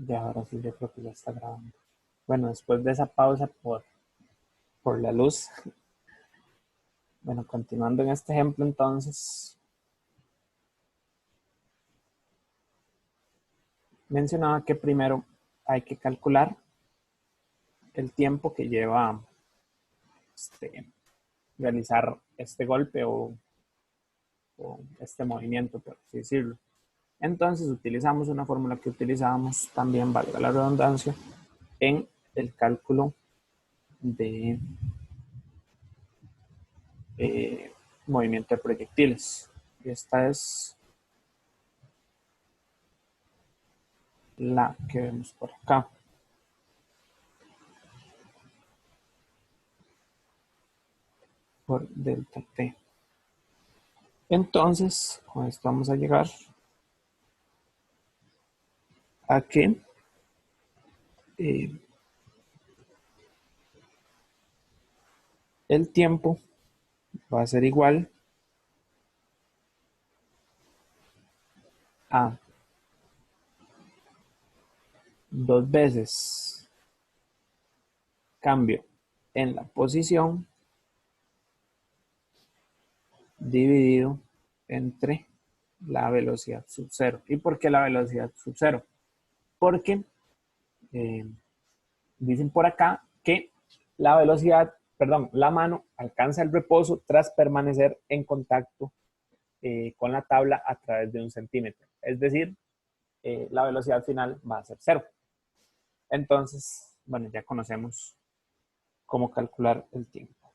Ya ahora sí, yo creo que ya está grabando. Bueno, después de esa pausa por la luz, bueno, continuando en este ejemplo, entonces, mencionaba que primero hay que calcular el tiempo que lleva realizar este golpe o este movimiento, por así decirlo. Entonces utilizamos una fórmula que utilizábamos también, valga la redundancia, en el cálculo de movimiento de proyectiles. Y esta es la que vemos por acá. Por delta T. Entonces, con esto vamos a llegar a que el tiempo va a ser igual a 2 veces cambio en la posición dividido entre la velocidad sub cero. ¿Y por qué la velocidad sub cero? Porque dicen por acá que la velocidad, perdón, la mano alcanza el reposo tras permanecer en contacto con la tabla a través de 1 centímetro. Es decir, la velocidad final va a ser cero. Entonces, bueno, ya conocemos cómo calcular el tiempo.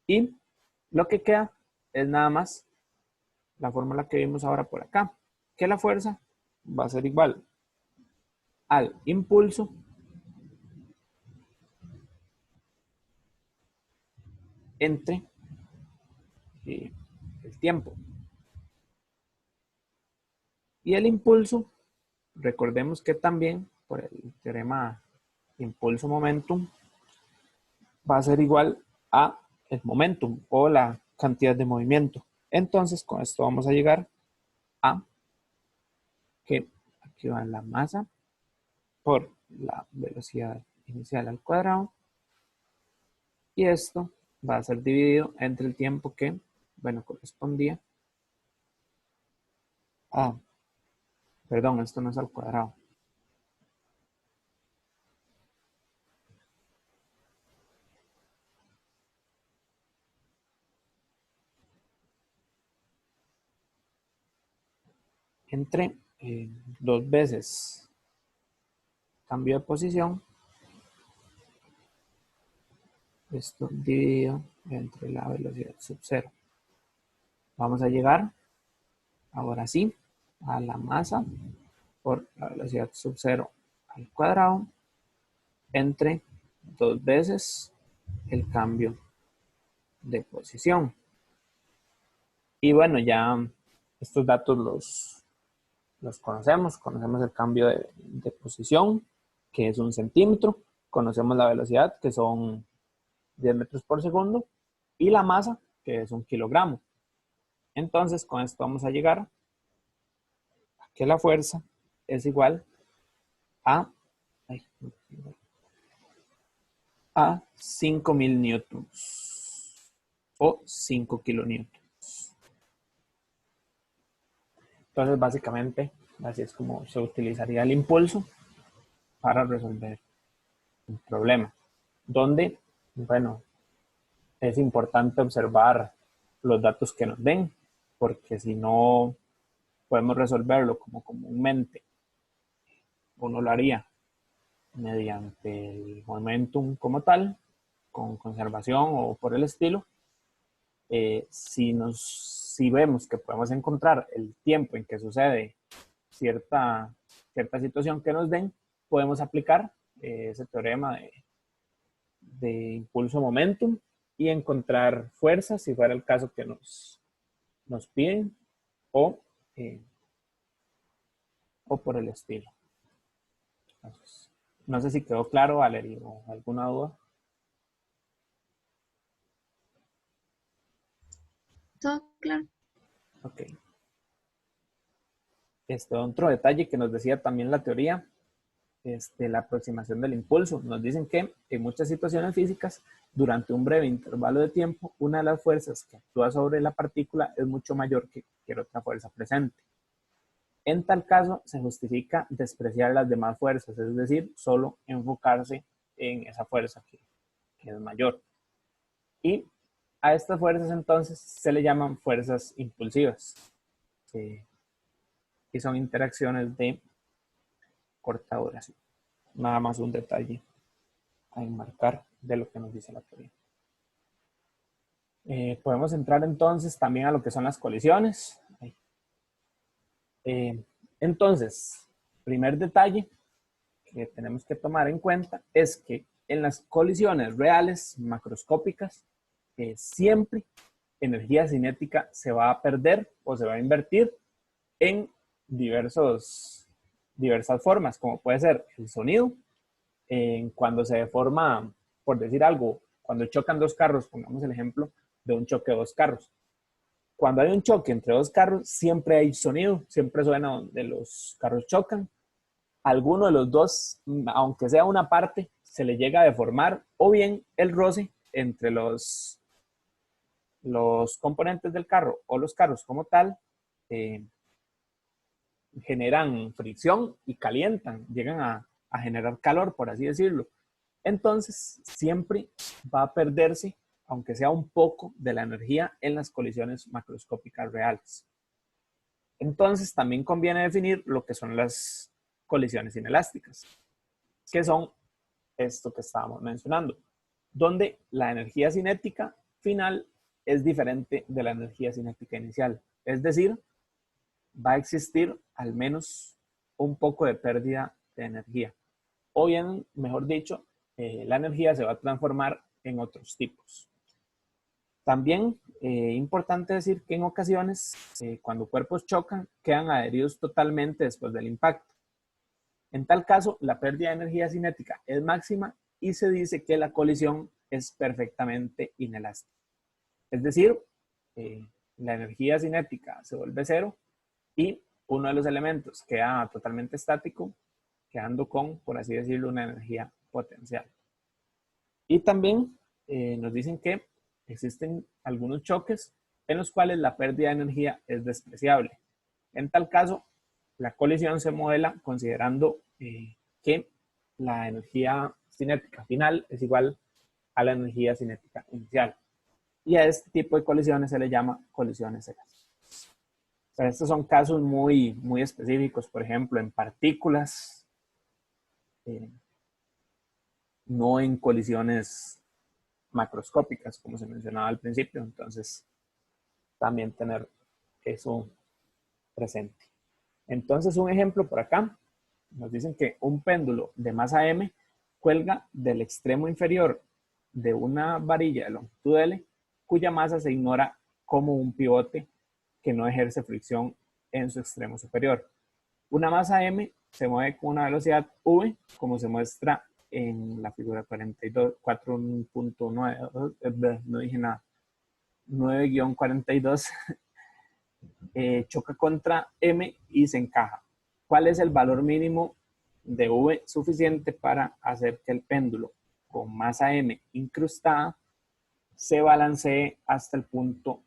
Y lo que queda es nada más la fórmula que vimos ahora por acá, que la fuerza va a ser igual al impulso entre el tiempo. Y el impulso, recordemos que también por el teorema impulso-momentum va a ser igual a el momentum o la cantidad de movimiento. Entonces, con esto vamos a llegar a que aquí va la masa por la velocidad inicial al cuadrado. Y esto va a ser dividido entre el tiempo que, bueno, correspondía a, perdón, esto no es al cuadrado. Entre 2 veces cambio de posición, esto dividido entre la velocidad sub cero. Vamos a llegar, ahora sí, a la masa por la velocidad sub cero al cuadrado entre 2 veces el cambio de posición. Y bueno, ya estos datos los conocemos el cambio de posición, que es 1 centímetro, conocemos la velocidad, que son 10 metros por segundo, y la masa, que es 1 kilogramo. Entonces, con esto vamos a llegar a que la fuerza es igual a 5.000 newtons o 5 kilonewtons. Entonces, básicamente, así es como se utilizaría el impulso para resolver un problema, donde, bueno, es importante observar los datos que nos den, porque si no podemos resolverlo como comúnmente uno lo haría mediante el momentum como tal, con conservación o por el estilo. Si vemos que podemos encontrar el tiempo en que sucede cierta situación que nos den, podemos aplicar ese teorema de impulso momentum y encontrar fuerza si fuera el caso que nos piden o por el estilo. Entonces, no sé si quedó claro, Valerie, o alguna duda. Todo claro. Ok. Otro detalle que nos decía también la teoría la aproximación del impulso. Nos dicen que en muchas situaciones físicas, durante un breve intervalo de tiempo, una de las fuerzas que actúa sobre la partícula es mucho mayor que cualquier otra fuerza presente. En tal caso, se justifica despreciar las demás fuerzas, es decir, solo enfocarse en esa fuerza que es mayor. Y a estas fuerzas entonces se le llaman fuerzas impulsivas, y son interacciones de corta duración. Nada más un detalle a enmarcar de lo que nos dice la teoría. Podemos entrar entonces también a lo que son las colisiones. Entonces, primer detalle que tenemos que tomar en cuenta es que en las colisiones reales macroscópicas, siempre energía cinética se va a perder o se va a invertir en diversas formas, como puede ser el sonido, cuando se deforma, por decir algo, cuando chocan dos carros, pongamos el ejemplo de un choque de dos carros. Cuando hay un choque entre dos carros, siempre hay sonido, siempre suena donde los carros chocan. Alguno de los dos, aunque sea una parte, se le llega a deformar, o bien el roce entre los componentes del carro o los carros como tal, generan fricción y calientan, llegan a generar calor, por así decirlo. Entonces, siempre va a perderse, aunque sea un poco, de la energía en las colisiones macroscópicas reales. Entonces, también conviene definir lo que son las colisiones inelásticas, que son esto que estábamos mencionando, donde la energía cinética final es diferente de la energía cinética inicial. Es decir, va a existir al menos un poco de pérdida de energía. O bien, mejor dicho, la energía se va a transformar en otros tipos. También importante decir que en ocasiones, cuando cuerpos chocan, quedan adheridos totalmente después del impacto. En tal caso, la pérdida de energía cinética es máxima y se dice que la colisión es perfectamente inelástica. Es decir, la energía cinética se vuelve cero y uno de los elementos queda totalmente estático, quedando con, por así decirlo, una energía potencial. Y también nos dicen que existen algunos choques en los cuales la pérdida de energía es despreciable. En tal caso, la colisión se modela considerando que la energía cinética final es igual a la energía cinética inicial. Y a este tipo de colisiones se le llama colisiones cegas. Pero estos son casos muy, muy específicos, por ejemplo, en partículas, no en colisiones macroscópicas, como se mencionaba al principio. Entonces, también tener eso presente. Entonces, un ejemplo por acá, nos dicen que un péndulo de masa m cuelga del extremo inferior de una varilla de longitud L, cuya masa se ignora como un pivote que no ejerce fricción en su extremo superior. Una masa m se mueve con una velocidad v, como se muestra en la figura 4.9, no dije nada, 9-42, choca contra m y se encaja. ¿Cuál es el valor mínimo de v suficiente para hacer que el péndulo con masa m incrustada se balancee hasta el punto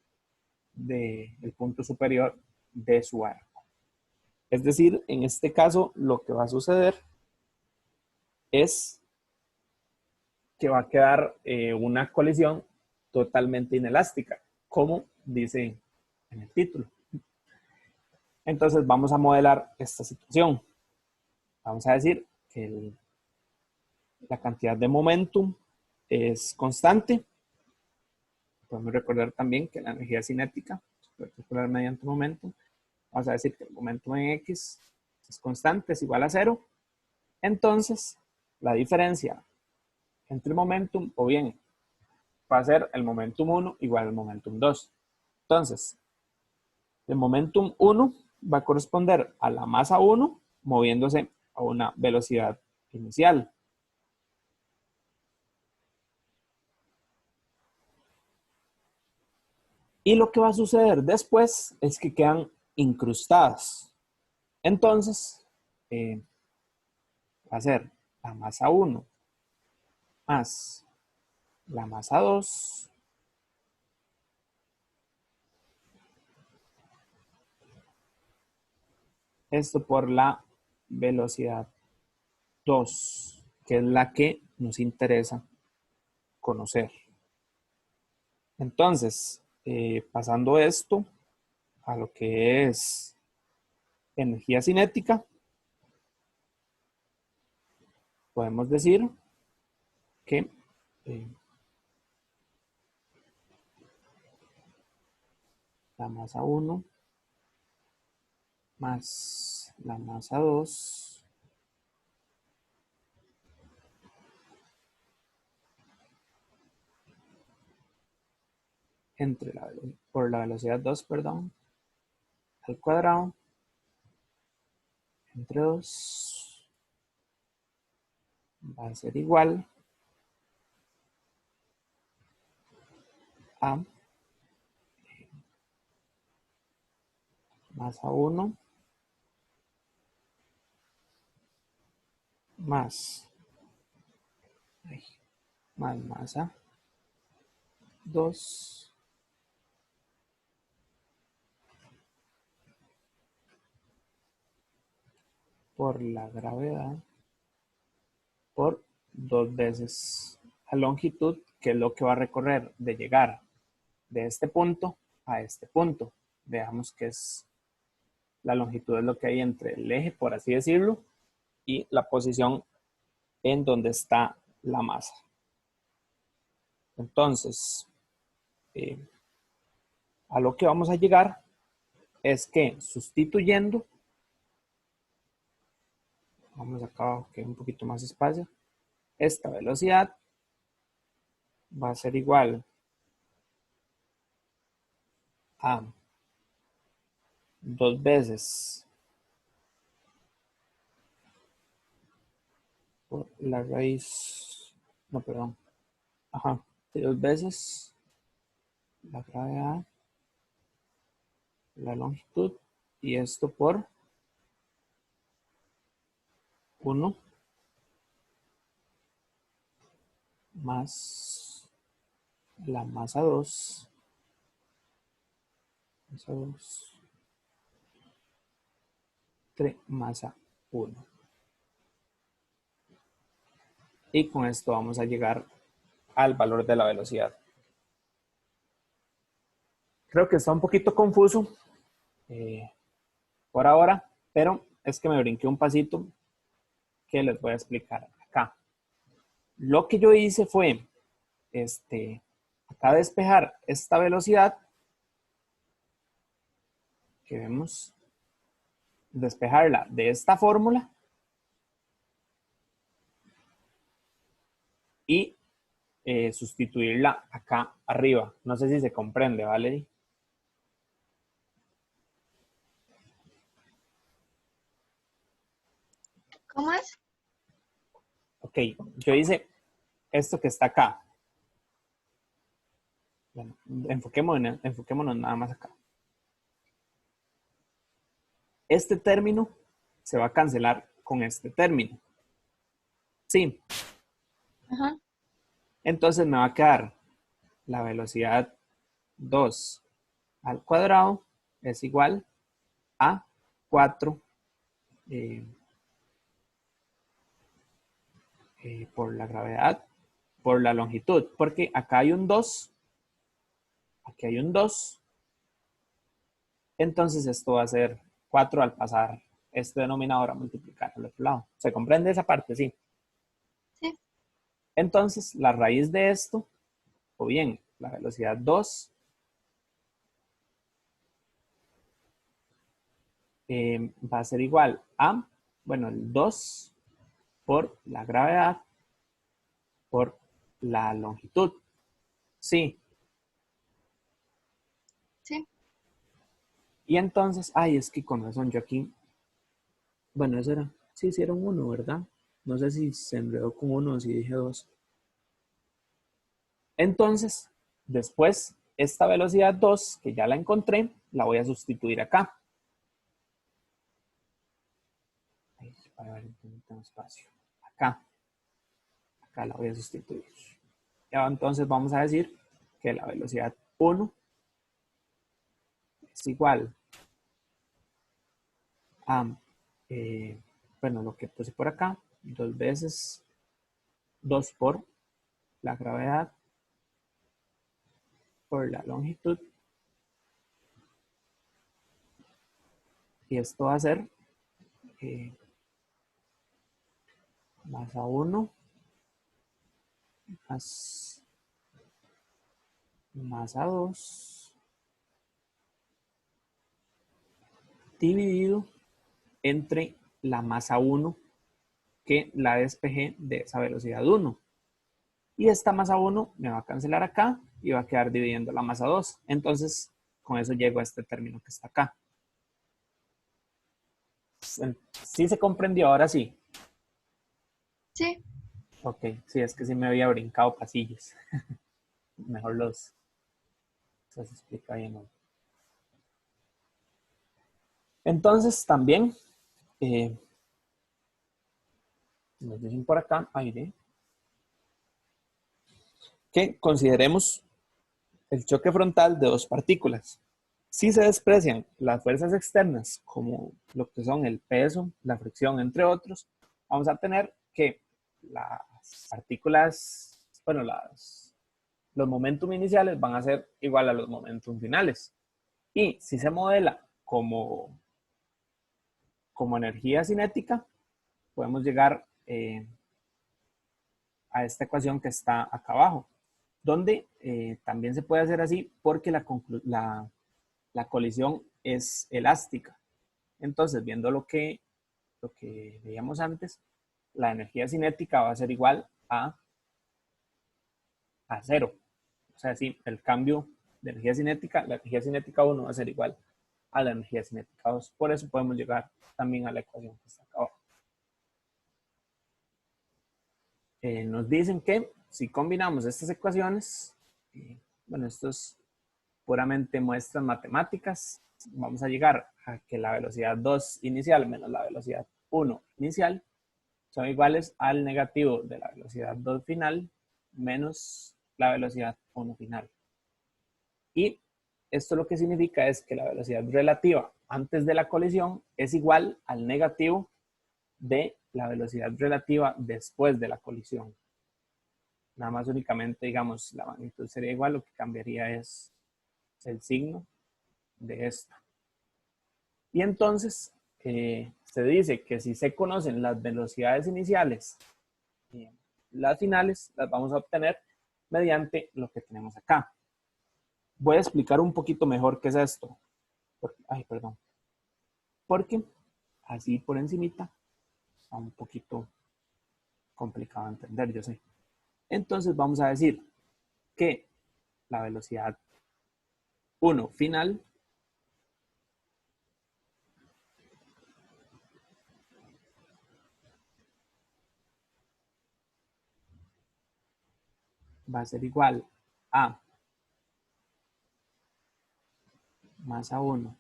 superior de su arco? Es decir, en este caso lo que va a suceder es que va a quedar una colisión totalmente inelástica, como dice en el título. Entonces vamos a modelar esta situación. Vamos a decir que la cantidad de momentum es constante. Podemos recordar también que la energía cinética se puede calcular mediante momentum. Vamos a decir que el momentum en X es constante, es igual a 0. Entonces, la diferencia entre momentum, o bien va a ser el momentum 1 igual al momentum 2. Entonces, el momentum 1 va a corresponder a la masa 1 moviéndose a una velocidad inicial. Y lo que va a suceder después es que quedan incrustadas. Entonces, va a ser la masa 1 más la masa 2 esto por la velocidad 2, que es la que nos interesa conocer. Entonces, pasando esto a lo que es energía cinética, podemos decir que la masa 1 más la masa 2 por la velocidad 2, perdón, al cuadrado entre 2 va a ser igual a masa 1 más masa 2 por la gravedad por 2 veces la longitud, que es lo que va a recorrer de llegar de este punto a este punto. Veamos que es la longitud, es lo que hay entre el eje, por así decirlo, y la posición en donde está la masa. Entonces, a lo que vamos a llegar es que sustituyendo, vamos acá abajo que hay un poquito más espacio, esta velocidad va a ser igual a 2 veces por la raíz, no, perdón, ajá, 2 veces la gravedad, la longitud, y esto por 1 más la masa 2, masa 2, 3 masa 1. Y con esto vamos a llegar al valor de la velocidad. Creo que está un poquito confuso por ahora, pero es que me brinqué un pasito que les voy a explicar acá. Lo que yo hice fue, acá despejar esta velocidad que vemos, despejarla de esta fórmula y sustituirla acá arriba. No sé si se comprende, Valerie. ¿Cómo es? Ok, yo hice esto que está acá. Bueno, enfoquémonos nada más acá. Este término se va a cancelar con este término. Sí. Ajá. Entonces me va a quedar la velocidad 2 al cuadrado es igual a 4 por la gravedad por la longitud, porque acá hay un 2, aquí hay un 2, entonces esto va a ser 4 al pasar este denominador a multiplicar al otro lado. ¿Se comprende esa parte? Sí. Sí. Entonces la raíz de esto, o bien la velocidad 2, va a ser igual a, bueno, el 2 por la gravedad por la longitud. Sí. Sí. Y entonces, ay, es que con razón yo aquí, bueno, eso era, sí, sí era un 1, ¿verdad? No sé si se enredó con 1 o si dije 2. Entonces, después, esta velocidad 2, que ya la encontré, la voy a sustituir acá. Ay, para ver, no tengo espacio. acá. Acá la voy a sustituir. Ya, entonces vamos a decir que la velocidad 1 es igual a, bueno, lo que puse por acá, 2 veces 2 por la gravedad por la longitud. Y esto va a ser masa 1 más masa 2 dividido entre la masa 1 que la despejé de esa velocidad 1. Y esta masa 1 me va a cancelar acá y va a quedar dividiendo la masa 2. Entonces, con eso llego a este término que está acá. ¿Sí se comprendió ahora sí? Sí. Ok, sí, es que sí me había brincado pasillos. Mejor se explica bien, ¿no? Entonces, también nos dicen por acá, aire, que consideremos el choque frontal de dos partículas. Si se desprecian las fuerzas externas, como lo que son el peso, la fricción, entre otros, vamos a tener que las partículas, bueno, los momentum iniciales van a ser igual a los momentum finales. Y si se modela como energía cinética, podemos llegar a esta ecuación que está acá abajo, donde también se puede hacer así porque la colisión es elástica. Entonces, viendo lo que veíamos antes, la energía cinética va a ser igual a cero. O sea, sí, el cambio de energía cinética, la energía cinética 1 va a ser igual a la energía cinética 2. Por eso podemos llegar también a la ecuación que está acá abajo. Nos dicen que si combinamos estas ecuaciones, bueno, esto es puramente muestras matemáticas, vamos a llegar a que la velocidad 2 inicial menos la velocidad 1 inicial son iguales al negativo de la velocidad 2 final menos la velocidad 1 final. Y esto lo que significa es que la velocidad relativa antes de la colisión es igual al negativo de la velocidad relativa después de la colisión. Nada más únicamente, digamos, la magnitud sería igual, lo que cambiaría es el signo de esto. Y entonces se dice que si se conocen las velocidades iniciales y las finales, las vamos a obtener mediante lo que tenemos acá. Voy a explicar un poquito mejor qué es esto. Ay, perdón. Porque así por encimita está un poquito complicado de entender, yo sé. Entonces vamos a decir que la velocidad 1 final va a ser igual a masa 1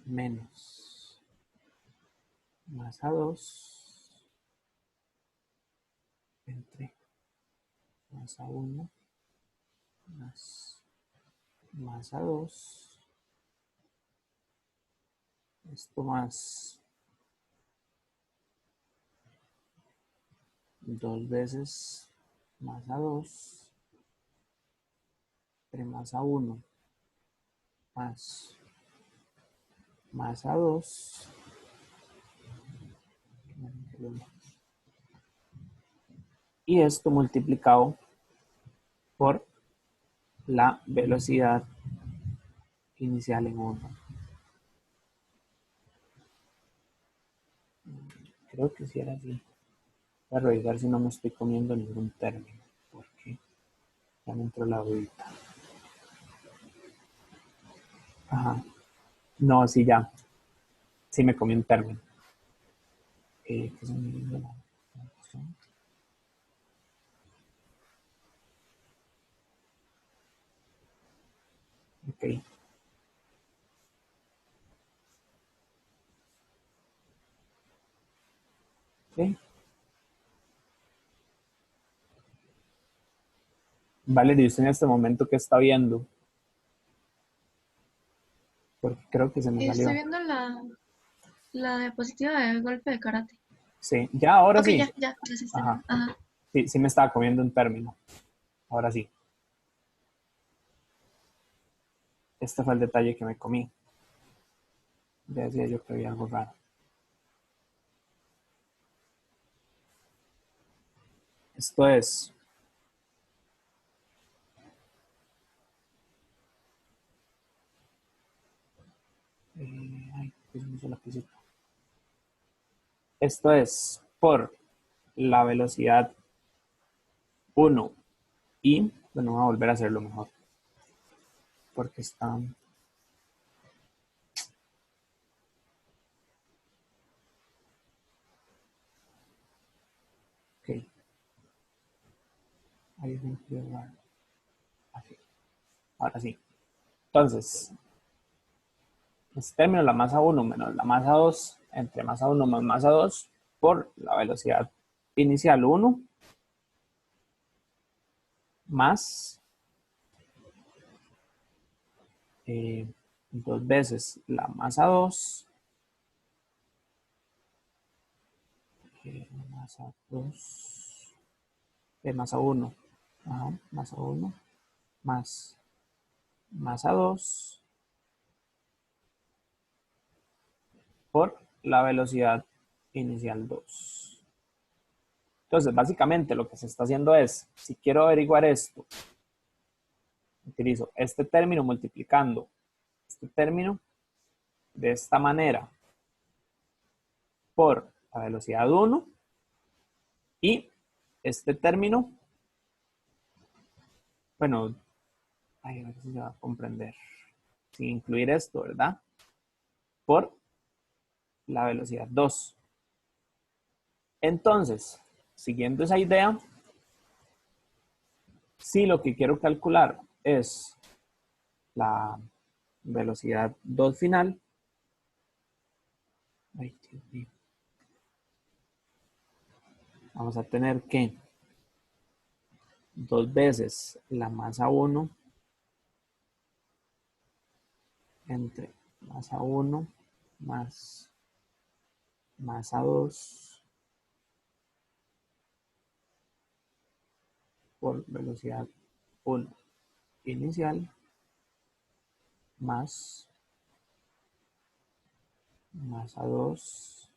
menos masa 2 entre masa 1 más masa 2, esto más 2 veces masa 2 entre masa 1 más masa 2 y esto multiplicado por la velocidad inicial en 1. Creo que sí era así. Voy a revisar si no me estoy comiendo ningún término, porque ya me entró la dudita. Ajá. No, sí, ya. Sí me comí un término. ¿Qué son de la función? Ok. ¿Ok? Valeria, ¿usted en este momento qué está viendo? Porque creo que se me Estoy salió. viendo la diapositiva de golpe de karate. Sí, ya ahora Ok, sí. ya sí estoy Ajá. viendo. Ajá. Sí, sí me estaba comiendo un término. Ahora sí. Este fue el detalle que me comí. Ya decía yo que había algo raro. Esto es ay, ¿qué se me hizo la pisita? Esto es por la velocidad 1 y, bueno, voy a volver a hacerlo mejor. Porque está, ok, ahí es un poquito raro. Así. Ahora sí. Entonces, este término, la masa 1 menos la masa 2, entre masa 1 más masa 2, por la velocidad inicial 1, más 2 veces la masa 2, masa 2, masa 1, ajá, masa 1, más masa 2, por la velocidad inicial 2. Entonces, básicamente lo que se está haciendo es, si quiero averiguar esto, utilizo este término multiplicando este término de esta manera por la velocidad 1 y este término, bueno, a ver si se va a comprender, sin incluir esto, ¿verdad? Por la velocidad 2. Entonces, siguiendo esa idea, si lo que quiero calcular es la velocidad 2 final, ay, Dios mío, vamos a tener que 2 veces la masa 1 entre masa 1 más masa 2 por velocidad 1 inicial más masa 2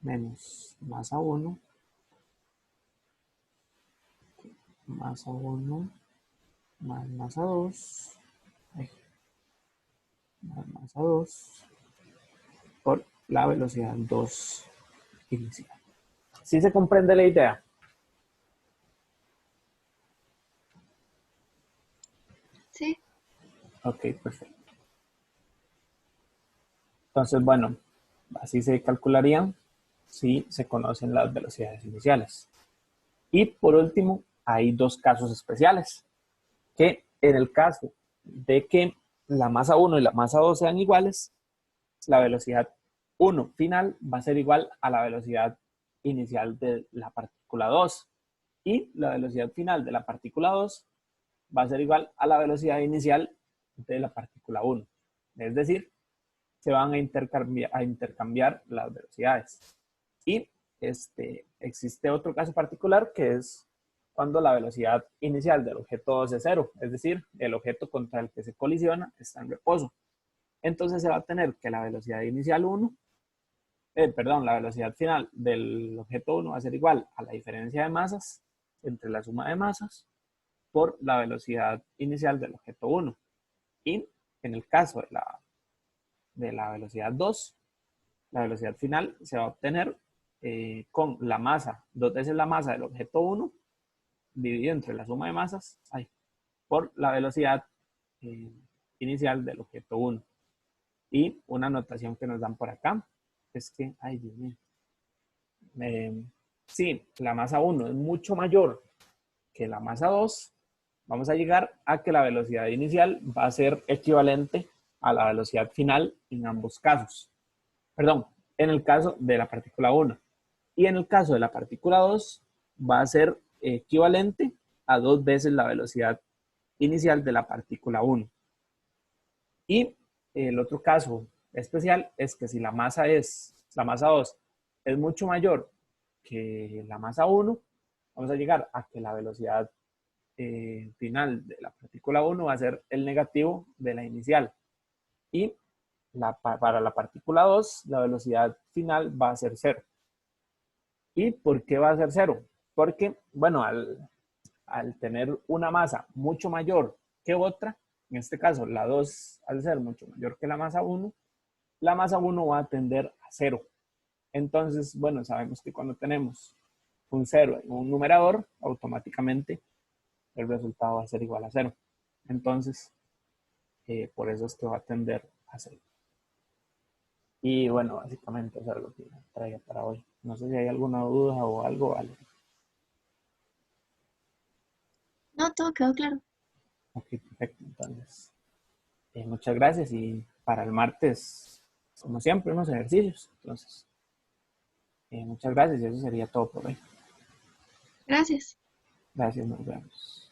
menos masa 1 masa 1 más masa 2 más masa 2 por la velocidad 2 inicial. ¿Sí se comprende la idea? Sí, Ok, perfecto. Entonces, bueno, así se calcularían si se conocen las velocidades iniciales. Y por último, hay dos casos especiales, que en el caso de que la masa 1 y la masa 2 sean iguales, la velocidad 1 final va a ser igual a la velocidad inicial de la partícula 2 y la velocidad final de la partícula 2 va a ser igual a la velocidad inicial de la partícula 1. Es decir, se van a intercambiar las velocidades. Y existe otro caso particular que es cuando la velocidad inicial del objeto 2 es cero, es decir, el objeto contra el que se colisiona está en reposo. Entonces se va a tener que la velocidad inicial 1, la velocidad final del objeto 1 va a ser igual a la diferencia de masas entre la suma de masas por la velocidad inicial del objeto 1. Y en el caso de la velocidad 2, la velocidad final se va a obtener con la masa, dos veces la masa del objeto 1 dividido entre la suma de masas por la velocidad eh, inicial del objeto 1. Y una notación que nos dan por acá es que, ay Dios mío, si la masa 1 es mucho mayor que la masa 2, vamos a llegar a que la velocidad inicial va a ser equivalente a la velocidad final en ambos casos. Perdón, en el caso de la partícula 1. Y en el caso de la partícula 2 va a ser equivalente a 2 veces la velocidad inicial de la partícula 1. Y el otro caso especial es que si la masa 2 es mucho mayor que la masa 1, vamos a llegar a que la velocidad final de la partícula 1 va a ser el negativo de la inicial. Y para la partícula 2, la velocidad final va a ser 0. ¿Y por qué va a ser 0? Porque, bueno, al tener una masa mucho mayor que otra, en este caso la 2 al ser mucho mayor que la masa 1 va a tender a 0. Entonces, bueno, sabemos que cuando tenemos un 0 en un numerador, automáticamente el resultado va a ser igual a 0. Entonces, por eso es que va a tender a 0. Y bueno, básicamente eso es lo que traía para hoy. No sé si hay alguna duda o algo, vale. No, todo quedó claro. Ok, perfecto. Entonces, muchas gracias y para el martes, como siempre, unos ejercicios. Entonces, muchas gracias y eso sería todo por hoy. Gracias. Gracias, nos vemos.